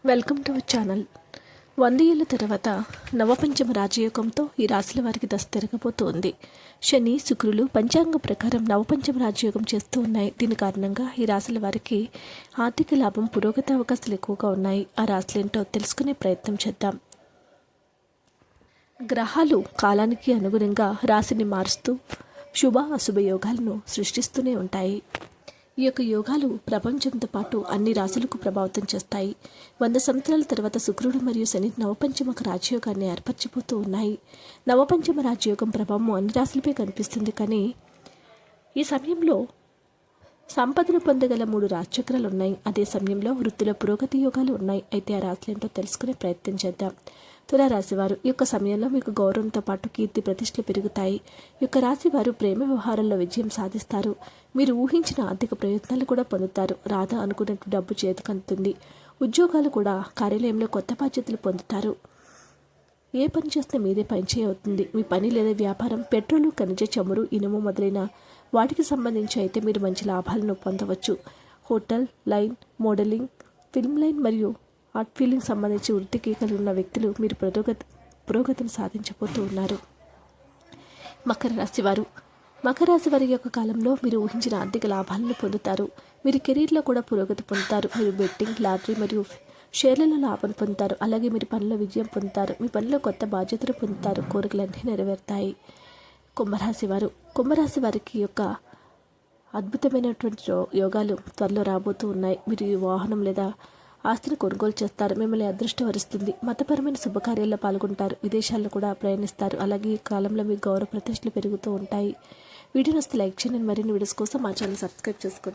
Welcome to our channel. 100 ఏళ్ల తర్వాత నవపంచమ రాజయోగంతో ఈ రాశుల వారికి దశ తిరగబోతోంది. శని, శుక్రులు పంచాంగం ప్రకారం నవపంచమ రాజయోగం చేస్తూ ఉన్నాయి. దీని కారణంగా ఈ రాశుల వారికి ఆర్థిక లాభం, పురోగతి అవకాశాలు ఎక్కువగా ఉన్నాయి. ఆ రాశులేంటో తెలుసుకునే ప్రయత్నం చేద్దాం. గ్రహాలు కాలానికి అనుగుణంగా రాశిని మారుస్తూ శుభ అశుభ యోగాలను సృష్టిస్తూనే ఉంటాయి. ఈ యొక్క యోగాలు ప్రపంచంతో పాటు అన్ని రాశులకు ప్రభావితం చేస్తాయి. 100 సంవత్సరాల తర్వాత శుక్రుడు మరియు శని నవపంచమ రాజయోగాన్ని ఏర్పరచిపోతూ ఉన్నాయి. నవపంచమ రాజయోగం ప్రభావం అన్ని రాశులపై కనిపిస్తుంది. కానీ ఈ సమయంలో సంపదను పొందగల 3 రాజచక్రాలు ఉన్నాయి. అదే సమయంలో వృత్తిలో పురోగతి యోగాలు ఉన్నాయి. అయితే ఆ రాశులేంటో తెలుసుకునే ప్రయత్నం చేద్దాం. తులారాశివారు, ఈ యొక్క సమయంలో మీకు గౌరవంతో పాటు కీర్తి ప్రతిష్టలు పెరుగుతాయి. ఈ యొక్క రాశివారు ప్రేమ వ్యవహారాల్లో విజయం సాధిస్తారు. మీరు ఊహించిన ఆర్థిక ప్రయత్నాలు కూడా పొందుతారు. రాధా అనుకున్నట్టు డబ్బు చేతికందుతుంది. ఉద్యోగాలు కూడా కార్యాలయంలో కొత్త బాధ్యతలు పొందుతారు. ఏ పని చేస్తే మీదే పనిచే అవుతుంది. మీ పని లేదా వ్యాపారం పెట్రోలు, ఖనిజ, చమురు, ఇనుము మొదలైన వాటికి సంబంధించి అయితే మీరు మంచి లాభాలను పొందవచ్చు. Hotel line, modelling, film line మరియు ఆర్ట్ ఫీలింగ్ సంబంధించి వృత్తికి కలిగి ఉన్న వ్యక్తులు మీరు పురోగతిని సాధించబోతూ ఉన్నారు. మకర రాశి వారి యొక్క కాలంలో మీరు ఊహించిన ఆర్థిక లాభాలను పొందుతారు. మీరు కెరీర్లో కూడా పురోగతి పొందుతారు. మీరు బెట్టింగ్, లాటరీ మరియు షేర్లలో లాభం పొందుతారు. అలాగే మీరు పనిలో విజయం పొందుతారు. మీ పనిలో కొత్త బాధ్యతలు పొందుతారు. కోరికలన్నీ నెరవేరుతాయి. కుంభరాశి వారికి యొక్క అద్భుతమైనటువంటి యోగాలు త్వరలో రాబోతూ ఉన్నాయి. మీరు ఈ వాహనం లేదా ఆస్తిని కొనుగోలు చేస్తారు. మిమ్మల్ని అదృష్టం వరిస్తుంది. మతపరమైన శుభకార్యాల్లో పాల్గొంటారు. విదేశాల్లో కూడా ప్రయాణిస్తారు. అలాగే ఈ కాలంలో మీ గౌరవ ప్రతిష్టలు పెరుగుతూ ఉంటాయి. వీడియో నచ్చితే లైక్ చేయండి. మరిన్ని వీడియోస్ కోసం మా ఛానల్ సబ్స్క్రైబ్ చేసుకోండి.